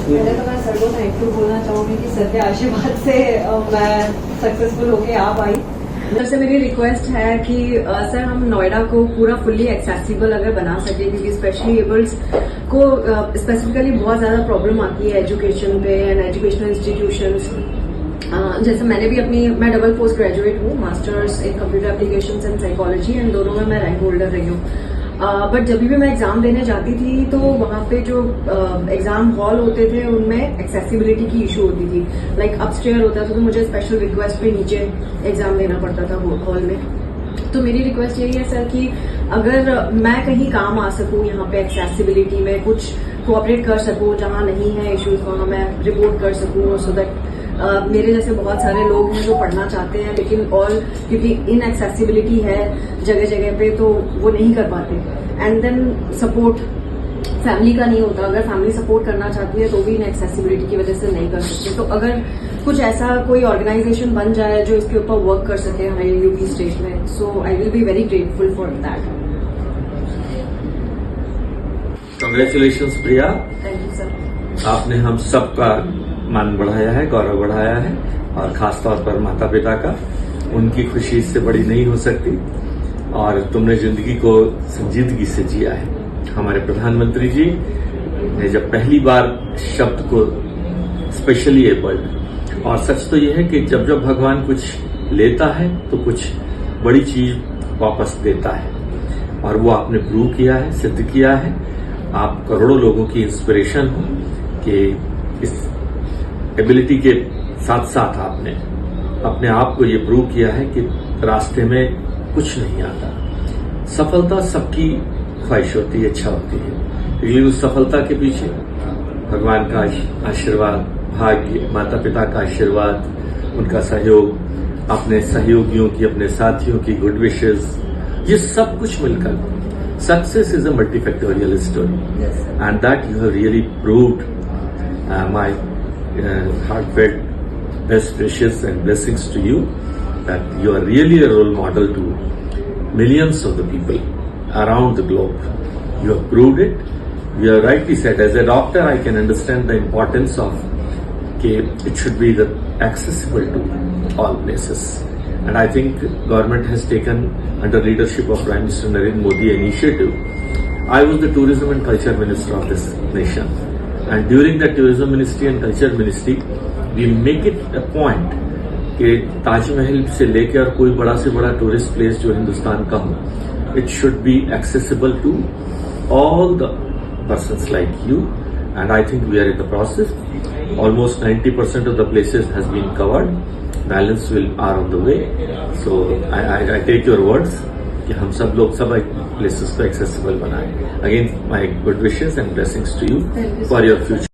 पहले तो मैं सर को थैंक यू बोलना चाहूंगी कि सर के आशीर्वाद से मैं सक्सेसफुल होके आ पाई। सर से मेरी रिक्वेस्ट है कि सर हम नोएडा को पूरा फुल्ली एक्सेसिबल अगर बना सके, क्योंकि स्पेशली एबल्स को स्पेसिफिकली बहुत ज्यादा प्रॉब्लम आती है एजुकेशन पे एंड एजुकेशनल इंस्टीट्यूशंस। जैसे मैं डबल पोस्ट ग्रेजुएट हूँ, masters in computer applications and psychology, and दोनों में मैं रैंक होल्डर रही हूँ। बट जब भी मैं एग्जाम देने जाती थी तो वहाँ पे जो एग्जाम हॉल होते थे उनमें एक्सेसिबिलिटी की इशू होती थी। लाइक अपस्टेयर होता था तो मुझे स्पेशल रिक्वेस्ट पे नीचे एग्जाम देना पड़ता था हॉल में। तो मेरी रिक्वेस्ट यही है सर कि अगर मैं कहीं काम आ सकूं यहाँ पे एक्सेसिबिलिटी में, कुछ कोऑपरेट कर सकूं, जहाँ नहीं है इश्यूज वहाँ मैं रिपोर्ट कर सकूं, सो दैट मेरे जैसे बहुत सारे लोग हैं जो पढ़ना चाहते हैं लेकिन क्योंकि इनएक्सेसिबिलिटी है जगह जगह पे तो वो नहीं कर पाते। एंड देन सपोर्ट फैमिली का नहीं होता, अगर फैमिली सपोर्ट करना चाहती है तो भी इनएक्सेसिबिलिटी की वजह से नहीं कर सकते। तो अगर कुछ ऐसा कोई ऑर्गेनाइजेशन बन जाए जो इसके ऊपर वर्क कर सके हमारे यूपी स्टेट में, so I will be very grateful for that. Congratulations Priya, thank you sir. आपने हम सबका मान बढ़ाया है, गौरव बढ़ाया है, और खासतौर पर माता पिता का। उनकी खुशी इससे बड़ी नहीं हो सकती, और तुमने जिंदगी को संजीदगी से जिया है। हमारे प्रधानमंत्री जी ने जब पहली बार शब्द को स्पेशली एबल्ड, और सच तो यह है कि जब जब भगवान कुछ लेता है तो कुछ बड़ी चीज वापस देता है, और वो आपने प्रूव किया है, सिद्ध किया है। आप करोड़ों लोगों की इंस्पिरेशन हो कि इस एबिलिटी के साथ साथ आपने अपने आप को ये प्रूव किया है कि रास्ते में कुछ नहीं आता। सफलता सबकी ख्वाहिश होती है, इच्छा होती है, लेकिन उस सफलता के पीछे भगवान का आशीर्वाद, भाग्य, माता पिता का आशीर्वाद, उनका सहयोग, अपने सहयोगियों की, अपने साथियों की गुड विशेस, ये सब कुछ मिलकर success is a multifactorial story, and that you have really proved. My heartfelt best wishes and blessings to you, that you are really a role model to millions of the people around the globe. You have proved it. You have rightly said, as a doctor I can understand the importance of it should be accessible to all places, and I think government has taken, under leadership of Prime Minister Narendra Modi, initiative. I was the tourism and culture minister of this nation, and during the tourism ministry and culture ministry we make it a point कि ताजमहल से लेकर कोई बड़ा से बड़ा tourist place जो हिंदुस्तान का हो, it should be accessible to all the persons like you, and I think we are in the process. Almost 90% of the places has been covered, balance are on the way. So I take your words कि हम सब लोग सब places को accessible बनाएं। Again my good wishes and blessings to you for your future.